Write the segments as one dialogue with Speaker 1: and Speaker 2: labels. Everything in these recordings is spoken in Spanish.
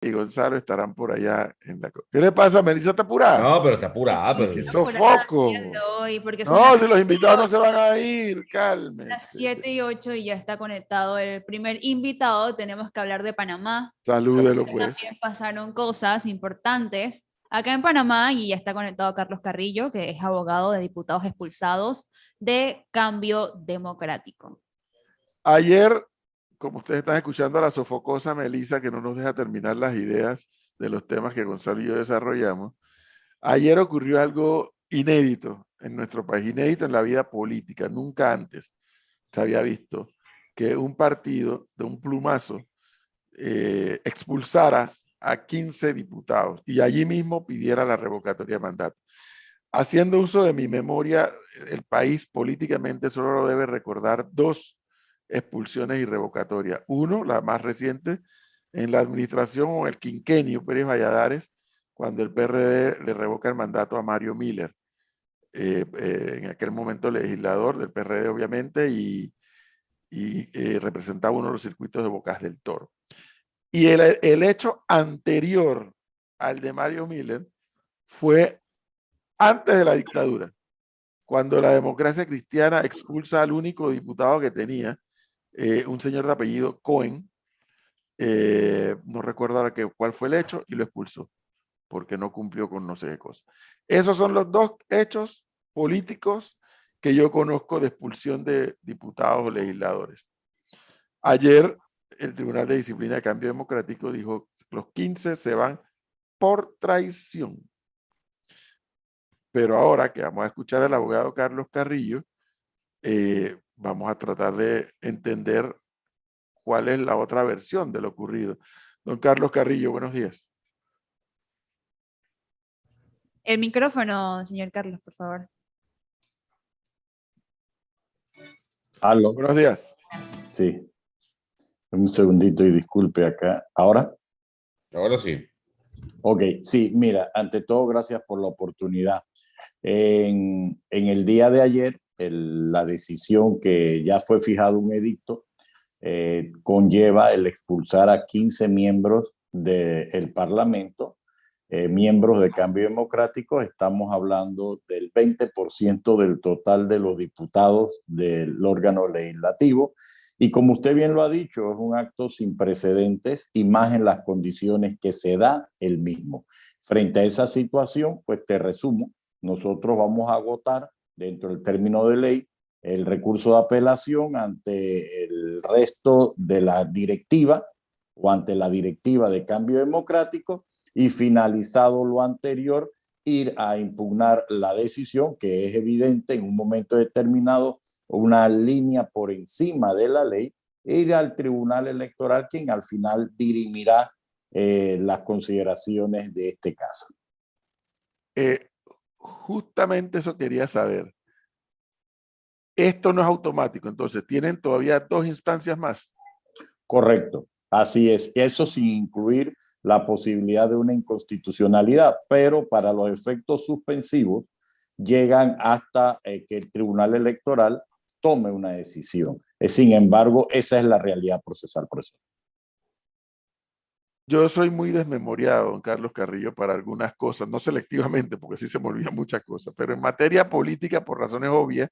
Speaker 1: y Gonzalo estarán por allá en la... ¿Qué le pasa? Melissa está apurada.
Speaker 2: No, pero está apurada,
Speaker 1: ¡Ay,
Speaker 2: pero...
Speaker 1: qué
Speaker 3: Apurada el día de
Speaker 1: sofoco!
Speaker 3: hoy, porque son
Speaker 1: No,
Speaker 3: las
Speaker 1: si los
Speaker 3: 7 y
Speaker 1: invitados no se
Speaker 3: 8,
Speaker 1: van a ir,
Speaker 3: las
Speaker 1: cálmese.
Speaker 3: 7 y 8 y ya está conectado el primer invitado. Tenemos que hablar de Panamá.
Speaker 1: Salúdelo, pues.
Speaker 3: También pasaron cosas importantes acá en Panamá y ya está conectado Carlos Carrillo, que es abogado de diputados expulsados de Cambio Democrático.
Speaker 1: Ayer, como ustedes están escuchando a la sofocosa Melissa, que no nos deja terminar las ideas de los temas que Gonzalo y yo desarrollamos, ayer ocurrió algo inédito en nuestro país, inédito en la vida política. Nunca antes se había visto que un partido de un plumazo expulsara a 15 diputados y allí mismo pidiera la revocatoria de mandato. Haciendo uso de mi memoria, el país políticamente solo debe recordar dos expulsiones y revocatorias. Uno, la más reciente, en la administración o el quinquenio Pérez Valladares, cuando el PRD le revoca el mandato a Mario Miller, en aquel momento legislador del PRD obviamente, y representaba uno de los circuitos de Bocas del Toro. Y el hecho anterior al de Mario Miller fue antes de la dictadura, cuando la democracia cristiana expulsa al único diputado que tenía, un señor de apellido Cohen, no recuerdo ahora cuál fue el hecho, y lo expulsó, porque no cumplió con no sé qué cosa. Esos son los dos hechos políticos que yo conozco de expulsión de diputados o legisladores. Ayer el Tribunal de Disciplina de Cambio Democrático dijo los 15 se van por traición. Pero ahora que vamos a escuchar al abogado Carlos Carrillo, vamos a tratar de entender cuál es la otra versión de lo ocurrido. Don Carlos Carrillo, buenos días.
Speaker 3: El micrófono, señor Carlos, por favor.
Speaker 4: Aló,
Speaker 1: Buenos días.
Speaker 4: sí, un segundito y disculpe acá. ¿Ahora?
Speaker 2: Ahora sí.
Speaker 4: Ok, sí, mira, ante todo, gracias por la oportunidad. En el día de ayer, la decisión que ya fue fijado un edicto conlleva el expulsar a 15 miembros del Parlamento, miembros de Cambio Democrático. Estamos hablando del 20% del total de los diputados del órgano legislativo. Y como usted bien lo ha dicho, es un acto sin precedentes y más en las condiciones que se da el mismo. Frente a esa situación, pues te resumo, nosotros vamos a agotar dentro del término de ley el recurso de apelación ante el resto de la directiva o ante la directiva de Cambio Democrático y finalizado lo anterior, ir a impugnar la decisión, que es evidente en un momento determinado, una línea por encima de la ley, e ir al Tribunal Electoral, quien al final dirimirá las consideraciones de este caso.
Speaker 1: Justamente eso quería saber. Esto no es automático, entonces tienen todavía dos instancias más.
Speaker 4: Correcto, así es. Eso sin incluir la posibilidad de una inconstitucionalidad, pero para los efectos suspensivos llegan hasta que el Tribunal Electoral tome una decisión. Sin embargo, esa es la realidad procesal, profesor.
Speaker 1: Yo soy muy desmemoriado, don Carlos Carrillo, para algunas cosas, no selectivamente, porque sí se me olvidan muchas cosas, pero en materia política, por razones obvias,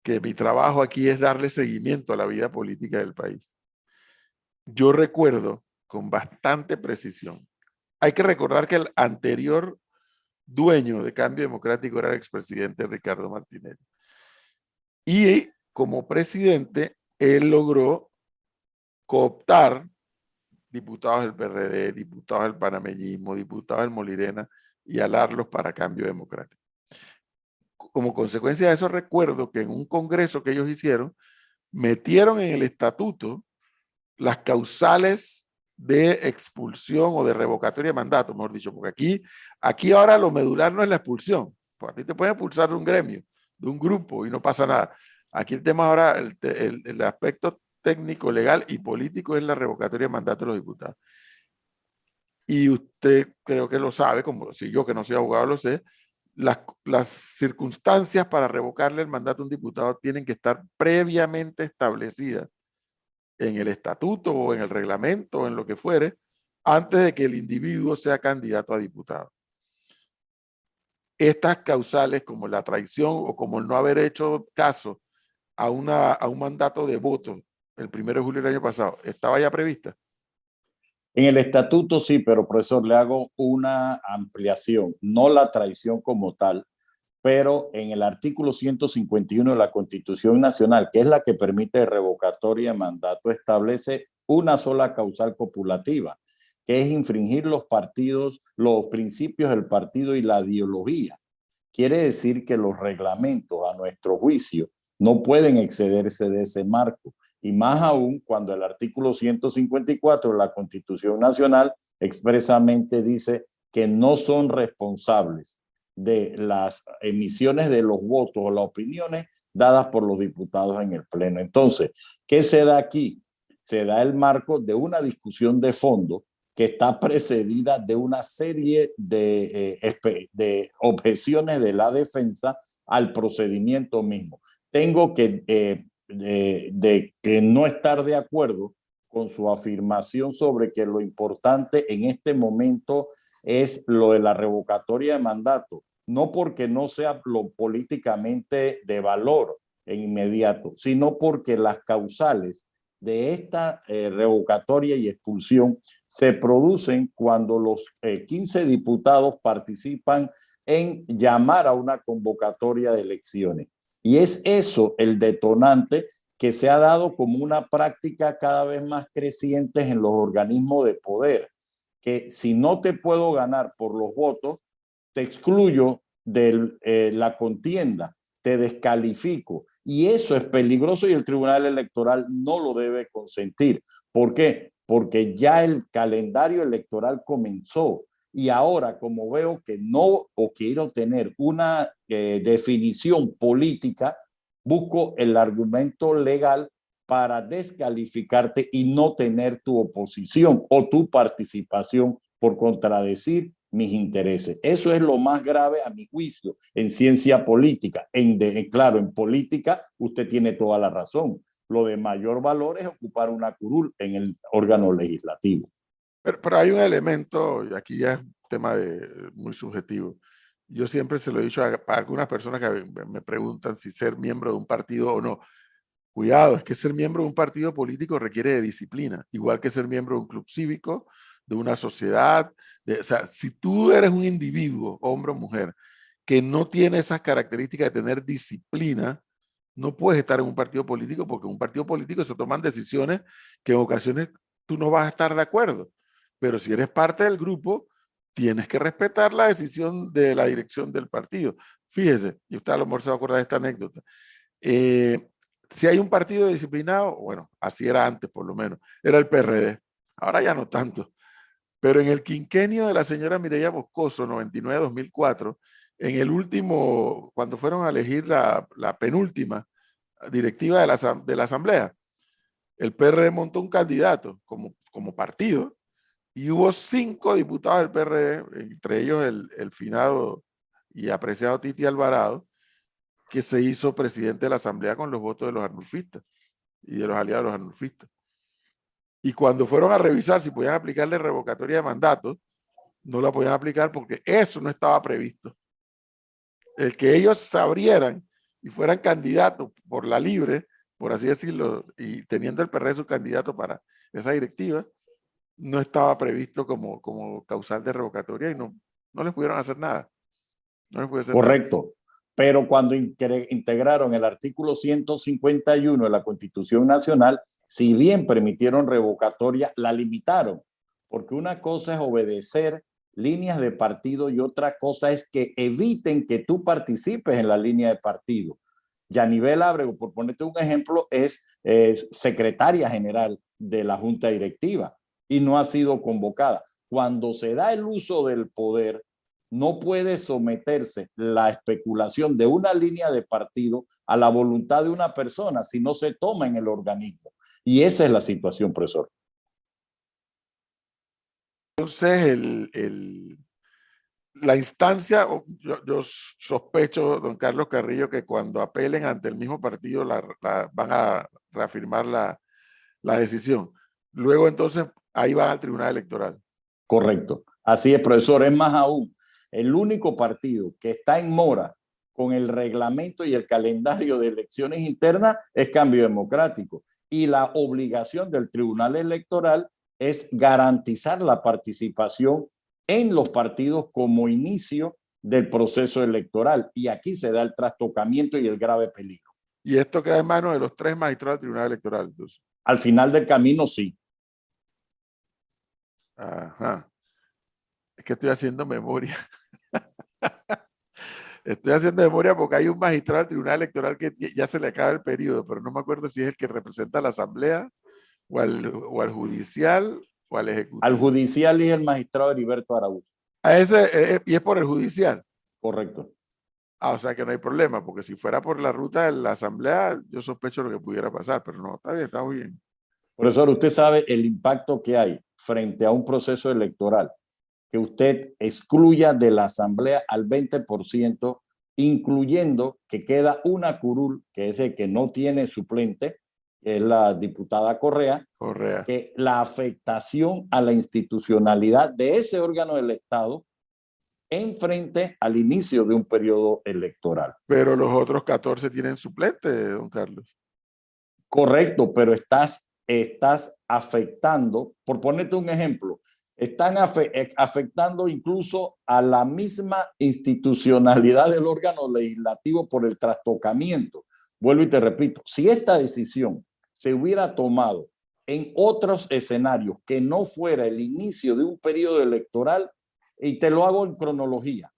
Speaker 1: que mi trabajo aquí es darle seguimiento a la vida política del país. Yo recuerdo con bastante precisión. Hay que recordar que el anterior dueño de Cambio Democrático era el expresidente Ricardo Martinelli. Y como presidente, él logró cooptar diputados del PRD, diputados del panameñismo, diputados del Molirena y alarlos para Cambio Democrático. Como consecuencia de eso, recuerdo que en un congreso que ellos hicieron, metieron en el estatuto las causales de expulsión o de revocatoria de mandato, mejor dicho, porque aquí ahora lo medular no es la expulsión, pues a ti te pueden expulsar de un gremio, de un grupo y no pasa nada. Aquí el tema ahora, el aspecto técnico, legal y político es la revocatoria de mandato de los diputados. Y usted creo que lo sabe, como si yo que no soy abogado lo sé, las circunstancias para revocarle el mandato a un diputado tienen que estar previamente establecidas en el estatuto o en el reglamento o en lo que fuere, antes de que el individuo sea candidato a diputado. Estas causales, como la traición o como el no haber hecho caso a un mandato de voto el 1 de julio del año pasado, ¿estaba ya prevista?
Speaker 4: En el estatuto sí, pero profesor, le hago una ampliación, no la traición como tal, pero en el artículo 151 de la Constitución Nacional, que es la que permite revocatoria de mandato, establece una sola causal copulativa, que es infringir los principios del partido y la ideología. Quiere decir que los reglamentos, a nuestro juicio, no pueden excederse de ese marco. Y más aún cuando el artículo 154 de la Constitución Nacional expresamente dice que no son responsables de las emisiones de los votos o las opiniones dadas por los diputados en el Pleno. Entonces, ¿qué se da aquí? Se da el marco de una discusión de fondo que está precedida de una serie de objeciones de la defensa al procedimiento mismo. Tengo que no estar de acuerdo con su afirmación sobre que lo importante en este momento es lo de la revocatoria de mandato, no porque no sea lo políticamente de valor en inmediato, sino porque las causales de esta revocatoria y expulsión se producen cuando los 15 diputados participan en llamar a una convocatoria de elecciones. Y es eso el detonante que se ha dado como una práctica cada vez más creciente en los organismos de poder, que si no te puedo ganar por los votos, te excluyo de la contienda, te descalifico. Y eso es peligroso y el Tribunal Electoral no lo debe consentir. ¿Por qué? Porque ya el calendario electoral comenzó. Y ahora, como veo que no o quiero tener una definición política, busco el argumento legal para descalificarte y no tener tu oposición o tu participación por contradecir mis intereses. Eso es lo más grave a mi juicio en ciencia política. Claro, en política usted tiene toda la razón. Lo de mayor valor es ocupar una curul en el órgano legislativo.
Speaker 1: Pero hay un elemento, y aquí ya es un tema muy subjetivo. Yo siempre se lo he dicho a algunas personas que me preguntan si ser miembro de un partido o no. Cuidado, es que ser miembro de un partido político requiere de disciplina, igual que ser miembro de un club cívico, de una sociedad. O sea, si tú eres un individuo, hombre o mujer, que no tiene esas características de tener disciplina, no puedes estar en un partido político, porque en un partido político se toman decisiones que en ocasiones tú no vas a estar de acuerdo. Pero si eres parte del grupo, tienes que respetar la decisión de la dirección del partido. Fíjese, y usted a lo mejor se va a acordar de esta anécdota. Si hay un partido disciplinado, bueno, así era antes por lo menos, era el PRD. Ahora ya no tanto. Pero en el quinquenio de la señora Mireya Moscoso, 99-2004, en el último, cuando fueron a elegir la penúltima directiva de la Asamblea, el PRD montó un candidato como partido y hubo 5 diputados del PRD, entre ellos el finado y apreciado Titi Alvarado, que se hizo presidente de la Asamblea con los votos de los arnulfistas y de los aliados de los arnulfistas. Y cuando fueron a revisar si podían aplicarle revocatoria de mandato, no la podían aplicar porque eso no estaba previsto. El que ellos se abrieran y fueran candidatos por la libre, por así decirlo, y teniendo el PRD su candidato para esa directiva, no estaba previsto como causal de revocatoria y no les pudieron hacer nada. No les pudieron hacer
Speaker 4: Correcto.
Speaker 1: nada.
Speaker 4: Pero cuando integraron el artículo 151 de la Constitución Nacional, si bien permitieron revocatoria, la limitaron. Porque una cosa es obedecer líneas de partido y otra cosa es que eviten que tú participes en la línea de partido. Yanivel Ábrego, por ponerte un ejemplo, es secretaria general de la Junta Directiva y no ha sido convocada. Cuando se da el uso del poder, no puede someterse la especulación de una línea de partido a la voluntad de una persona si no se toma en el organismo. Y esa es la situación, profesor.
Speaker 1: Entonces, la instancia, yo sospecho, don Carlos Carrillo, que cuando apelen ante el mismo partido van a reafirmar la decisión. Luego, entonces, ahí van al Tribunal Electoral.
Speaker 4: Correcto. Así es, profesor. Es más aún, el único partido que está en mora con el reglamento y el calendario de elecciones internas es Cambio Democrático. Y la obligación del Tribunal Electoral es garantizar la participación en los partidos como inicio del proceso electoral. Y aquí se da el trastocamiento y el grave peligro.
Speaker 1: Y esto queda en manos de los 3 magistrados del Tribunal Electoral. Entonces.
Speaker 4: Al final del camino, sí.
Speaker 1: Ajá. Es que estoy haciendo memoria. Estoy haciendo memoria porque hay un magistrado del Tribunal Electoral que ya se le acaba el periodo, pero no me acuerdo si es el que representa a la Asamblea o al judicial o al ejecutivo.
Speaker 4: Al judicial y el magistrado Heriberto Araújo.
Speaker 1: A ese, y es por el judicial.
Speaker 4: Correcto.
Speaker 1: Ah, o sea que no hay problema, porque si fuera por la ruta de la Asamblea, yo sospecho lo que pudiera pasar, pero no, está bien, está bien.
Speaker 4: Profesor, usted sabe el impacto que hay frente a un proceso electoral que usted excluya de la Asamblea al 20%, incluyendo que queda una curul, que es el que no tiene suplente, que es la diputada Correa, que la afectación a la institucionalidad de ese órgano del Estado en frente al inicio de un periodo electoral.
Speaker 1: Pero los otros 14 tienen suplente, don Carlos.
Speaker 4: Correcto, pero estás afectando, por ponerte un ejemplo, están afectando incluso a la misma institucionalidad del órgano legislativo por el trastocamiento. Vuelvo y te repito, si esta decisión se hubiera tomado en otros escenarios que no fuera el inicio de un periodo electoral, y te lo hago en cronología,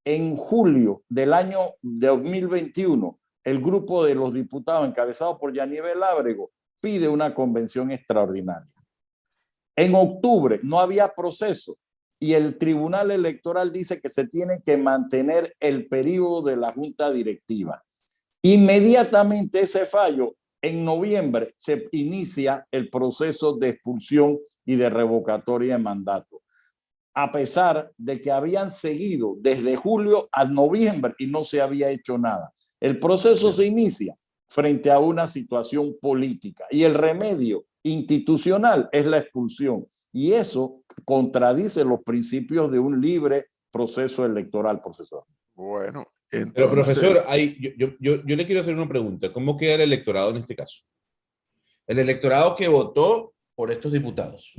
Speaker 4: en julio del año 2021, el grupo de los diputados encabezado por Yanivel Ábrego pide una convención extraordinaria. En octubre no había proceso y el Tribunal Electoral dice que se tiene que mantener el periodo de la Junta Directiva. Inmediatamente ese fallo, en noviembre se inicia el proceso de expulsión y de revocatoria de mandato, a pesar de que habían seguido desde julio a noviembre y no se había hecho nada. El proceso se inicia frente a una situación política y el remedio institucional es la expulsión. Y eso contradice los principios de un libre proceso electoral, profesor.
Speaker 1: Bueno, entonces...
Speaker 2: Pero profesor, yo le quiero hacer una pregunta. ¿Cómo queda el electorado en este caso? El electorado que votó por estos diputados.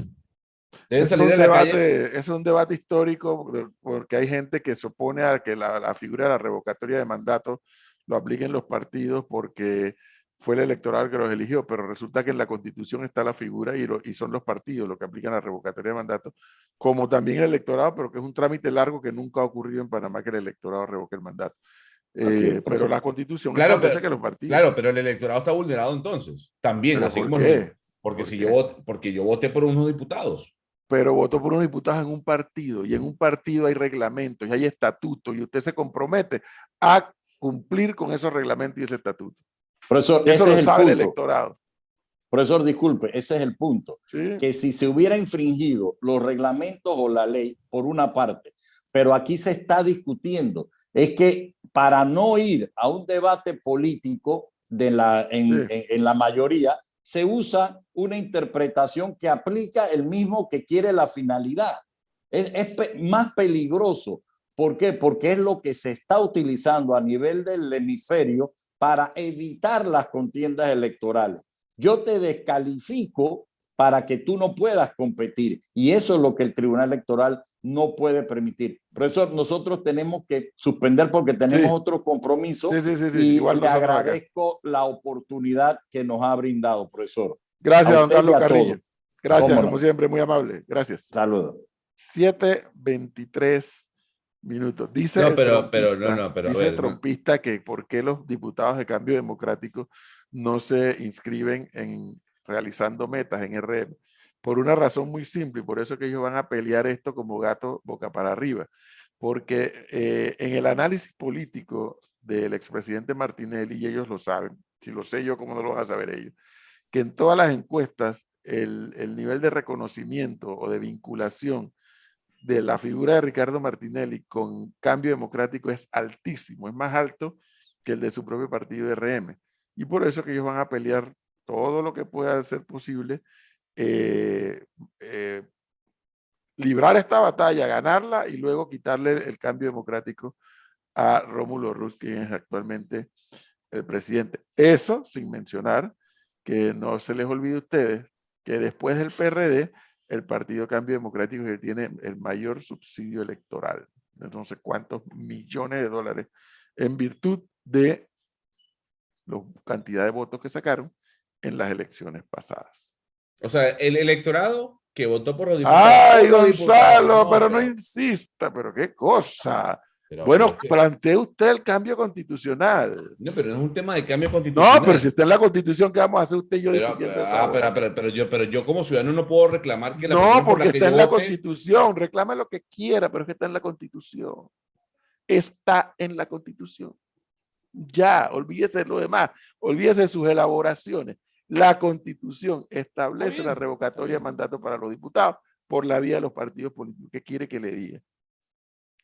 Speaker 2: Deben salir a la calle.
Speaker 1: Es un debate histórico porque hay gente que se opone a que la figura de la revocatoria de mandato lo apliquen los partidos porque fue el electorado que los eligió, pero resulta que en la Constitución está la figura y son los partidos los que aplican la revocatoria de mandato, como también el electorado, pero que es un trámite largo que nunca ha ocurrido en Panamá que el electorado revoque el mandato. Pero la Constitución establece que los partidos...
Speaker 2: Claro, pero el electorado está vulnerado entonces. También, así como... Porque yo voté por unos diputados.
Speaker 1: Pero votó por unos diputados en un partido y en un partido hay reglamentos y hay estatutos y usted se compromete a cumplir con esos reglamentos y ese estatuto.
Speaker 4: Profesor,
Speaker 1: eso
Speaker 4: ese
Speaker 1: lo
Speaker 4: es
Speaker 1: sabe
Speaker 4: el
Speaker 1: el
Speaker 4: punto.
Speaker 1: Electorado.
Speaker 4: Profesor, disculpe, ese es el punto.
Speaker 1: ¿Sí?
Speaker 4: Que si se hubiera infringido los reglamentos o la ley por una parte, pero aquí se está discutiendo, es que para no ir a un debate político en la mayoría, se usa una interpretación que aplica el mismo que quiere la finalidad. Es más peligroso. ¿Por qué? Porque es lo que se está utilizando a nivel del hemisferio para evitar las contiendas electorales. Yo te descalifico para que tú no puedas competir. Y eso es lo que el Tribunal Electoral no puede permitir. Profesor, nosotros tenemos que suspender porque tenemos otro compromiso. Y igual le agradezco la oportunidad que nos ha brindado, profesor.
Speaker 1: Gracias, don Carlos Carrillo. Gracias, como
Speaker 4: no?
Speaker 1: siempre, muy amable. Gracias.
Speaker 4: Saludos.
Speaker 1: 7:23 minutos. Dice el trompista que por qué los diputados de Cambio Democrático no se inscriben en realizando metas en RM. Por una razón muy simple y por eso que ellos van a pelear esto como gato boca para arriba. Porque en el análisis político del expresidente Martinelli, y ellos lo saben, si lo sé yo, ¿cómo no lo van a saber ellos? Que en todas las encuestas el nivel de reconocimiento o de vinculación de la figura de Ricardo Martinelli con Cambio Democrático es altísimo, es más alto que el de su propio partido RM. Y por eso que ellos van a pelear todo lo que pueda ser posible librar esta batalla, ganarla y luego quitarle el cambio democrático a Rómulo Ruz, quien es actualmente el presidente. Eso sin mencionar que no se les olvide a ustedes que después del PRD, el Partido Cambio Democrático que tiene el mayor subsidio electoral, no sé cuántos millones de dólares, en virtud de la cantidad de votos que sacaron en las elecciones pasadas.
Speaker 2: O sea, el electorado que votó por los diputados.
Speaker 1: ¡Ay,
Speaker 2: por los
Speaker 1: Gonzalo!
Speaker 2: diputados,
Speaker 1: pero no insista, pero qué cosa.
Speaker 2: Pero,
Speaker 1: Bueno,
Speaker 2: pero es que,
Speaker 1: plantee usted el cambio constitucional.
Speaker 2: no, pero no es un tema de cambio
Speaker 1: No,
Speaker 2: constitucional.
Speaker 1: pero si está en la constitución, ¿qué vamos a hacer usted y yo
Speaker 2: Pero,
Speaker 1: discutiendo esa
Speaker 2: pero yo como ciudadano no puedo reclamar que la
Speaker 1: No,
Speaker 2: persona por
Speaker 1: porque
Speaker 2: la que
Speaker 1: está
Speaker 2: yo
Speaker 1: en la
Speaker 2: vote.
Speaker 1: constitución. Reclame lo que quiera, pero es que está en la constitución. Está en la constitución. Ya, olvídese de lo demás. Olvídese de sus elaboraciones. La constitución establece la revocatoria de mandato para los diputados por la vía de los partidos políticos. ¿Qué quiere que le diga?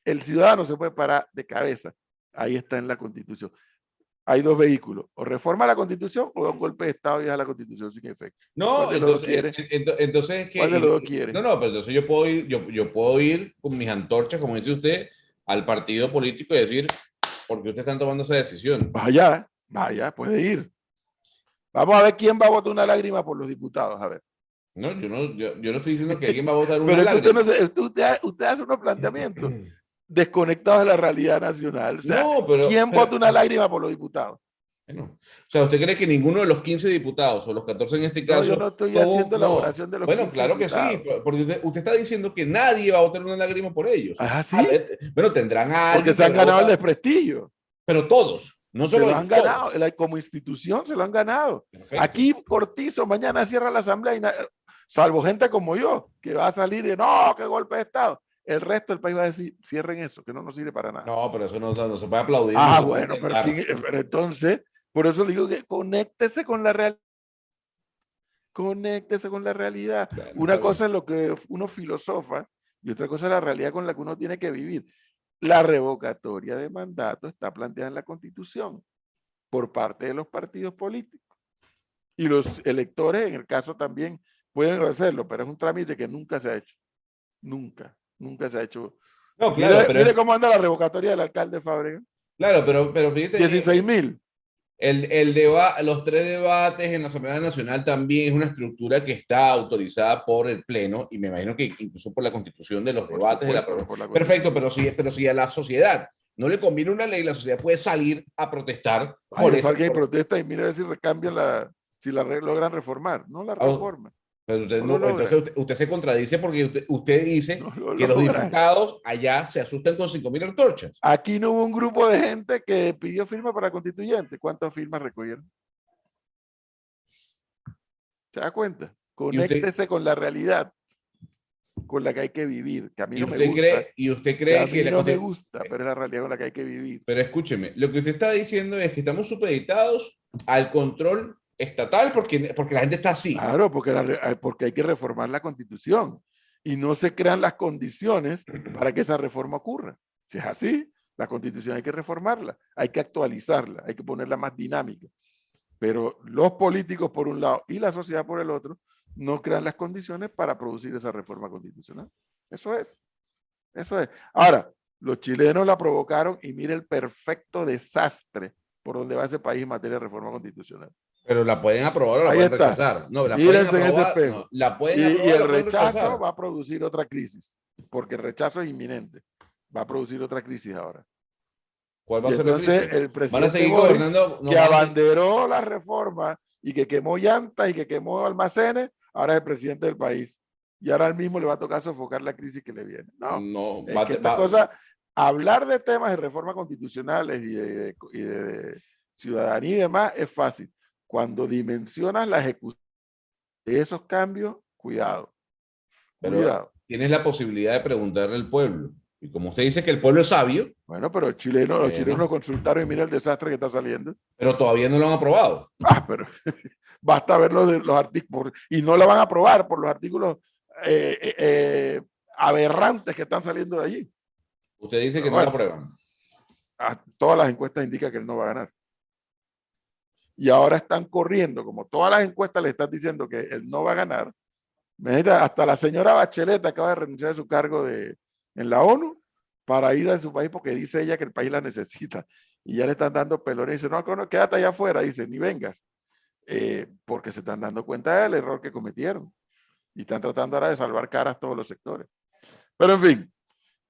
Speaker 1: El ciudadano se puede parar de cabeza. Ahí está en la constitución. Hay dos vehículos. O reforma la constitución o da un golpe de estado y deja la constitución sin efecto.
Speaker 2: No,
Speaker 1: ¿Cuál de los dos quiere?
Speaker 2: entonces es que.
Speaker 1: ¿Cuál de los dos quiere?
Speaker 2: No, pero entonces yo puedo ir, yo puedo ir con mis antorchas, como dice usted, al partido político y decir, ¿por qué ustedes están tomando esa decisión?
Speaker 1: Vaya, puede ir. Vamos a ver quién va a votar una lágrima por los diputados. A ver.
Speaker 2: No, yo no estoy diciendo que alguien va a votar una
Speaker 1: Pero es que
Speaker 2: lágrima.
Speaker 1: usted hace unos planteamientos desconectados de la realidad nacional. O sea,
Speaker 2: No, pero,
Speaker 1: ¿quién vota una lágrima por los diputados?
Speaker 2: Bueno, o sea, ¿usted cree que ninguno de los 15 diputados, o los 14 en este
Speaker 1: No,
Speaker 2: caso...
Speaker 1: yo no estoy haciendo elaboración de los
Speaker 2: Bueno,
Speaker 1: 15
Speaker 2: claro
Speaker 1: diputados.
Speaker 2: que sí, porque usted está diciendo que nadie va a votar una lágrima por ellos.
Speaker 1: Ah, ¿sí?
Speaker 2: A ver, bueno, tendrán a
Speaker 1: Porque
Speaker 2: alguien
Speaker 1: se han
Speaker 2: que va a
Speaker 1: ganado el
Speaker 2: votar,
Speaker 1: desprestigio.
Speaker 2: pero todos, no
Speaker 1: Se
Speaker 2: solo
Speaker 1: lo han
Speaker 2: todos.
Speaker 1: ganado. Como institución se lo han ganado.
Speaker 2: Perfecto.
Speaker 1: Aquí Cortizo mañana cierra la asamblea y salvo gente como yo, que va a salir y no, qué golpe de Estado. El resto del país va a decir, cierren eso, que no nos sirve para nada.
Speaker 2: No, pero eso no se puede aplaudir.
Speaker 1: Ah,
Speaker 2: no se puede
Speaker 1: bueno,
Speaker 2: intentar.
Speaker 1: pero entonces, por eso le digo que conéctese con la realidad. Conéctese con la realidad.
Speaker 2: Bueno,
Speaker 1: Una cosa es lo que uno filosofa y otra cosa es la realidad con la que uno tiene que vivir. La revocatoria de mandato está planteada en la Constitución por parte de los partidos políticos. Y los electores, en el caso también, pueden hacerlo, pero es un trámite que nunca se ha hecho. Nunca se ha hecho.
Speaker 2: No, claro,
Speaker 1: Mire cómo anda la revocatoria del alcalde Fábrega.
Speaker 2: claro, pero fíjate.
Speaker 1: 16,000.
Speaker 2: Los 3 debates en la Asamblea Nacional también es una estructura que está autorizada por el Pleno y me imagino que incluso por la Constitución de los debates. Perfecto, pero si a la sociedad no le conviene una ley, la sociedad puede salir a protestar.
Speaker 1: Por eso alguien protesta y mira a ver si recambian si la logran reformar. No la reforman.
Speaker 2: Pero entonces usted se contradice porque usted dice que los diputados allá se asustan con 5,000 antorchas.
Speaker 1: Aquí no hubo un grupo de gente que pidió firma para constituyente. ¿Cuántas firmas recogieron? ¿Se da cuenta? Conéctese con la realidad con la que hay que vivir, que a mí no me gusta.
Speaker 2: ¿Y usted cree
Speaker 1: que a mí no me gusta, pero es la realidad con la que hay que vivir.
Speaker 2: Pero escúcheme, lo que usted está diciendo es que estamos supeditados al control estatal porque la gente está así.
Speaker 1: Claro, porque hay que reformar la Constitución y no se crean las condiciones para que esa reforma ocurra. Si es así, la Constitución hay que reformarla, hay que actualizarla, hay que ponerla más dinámica. Pero los políticos por un lado y la sociedad por el otro no crean las condiciones para producir esa reforma constitucional. Eso es. Ahora, los chilenos la provocaron y mire el perfecto desastre por donde va ese país en materia de reforma constitucional.
Speaker 2: Pero la pueden aprobar o la pueden rechazar. No, la
Speaker 1: Mírense
Speaker 2: pueden aprobar,
Speaker 1: en ese espejo.
Speaker 2: No, la pueden aprobar,
Speaker 1: y el
Speaker 2: la pueden
Speaker 1: rechazo
Speaker 2: rechazar.
Speaker 1: va a producir otra crisis, porque el rechazo es inminente. Va a producir otra crisis ahora.
Speaker 2: ¿Cuál va a ser
Speaker 1: entonces,
Speaker 2: la crisis?
Speaker 1: el presidente
Speaker 2: Van a seguir
Speaker 1: Boris,
Speaker 2: gobernando.
Speaker 1: que abanderó la reforma y que quemó llantas y que quemó almacenes, ahora es el presidente del país. Y ahora mismo le va a tocar sofocar la crisis que le viene. No, es que esta cosa, hablar de temas de reforma constitucionales y de ciudadanía y demás es fácil. Cuando dimensionas la ejecución de esos cambios, cuidado.
Speaker 2: Pero tienes la posibilidad de preguntarle al pueblo. Y como usted dice que el pueblo es sabio.
Speaker 1: Bueno, pero los chilenos consultaron y mira el desastre que está saliendo.
Speaker 2: Pero todavía no lo han aprobado.
Speaker 1: Pero basta ver los artículos. Y no lo van a aprobar por los artículos aberrantes que están saliendo de allí.
Speaker 2: Usted dice que no lo aprueban.
Speaker 1: Todas las encuestas indican que él no va a ganar. Y ahora están corriendo, como todas las encuestas le están diciendo que él no va a ganar, Hasta la señora Bachelet acaba de renunciar a su cargo en la ONU para ir a su país porque dice ella que el país la necesita. Y ya le están dando pelones y dice, no, no, quédate allá afuera, dice, ni vengas. Porque se están dando cuenta del error que cometieron. Y están tratando ahora de salvar caras todos los sectores. Pero en fin,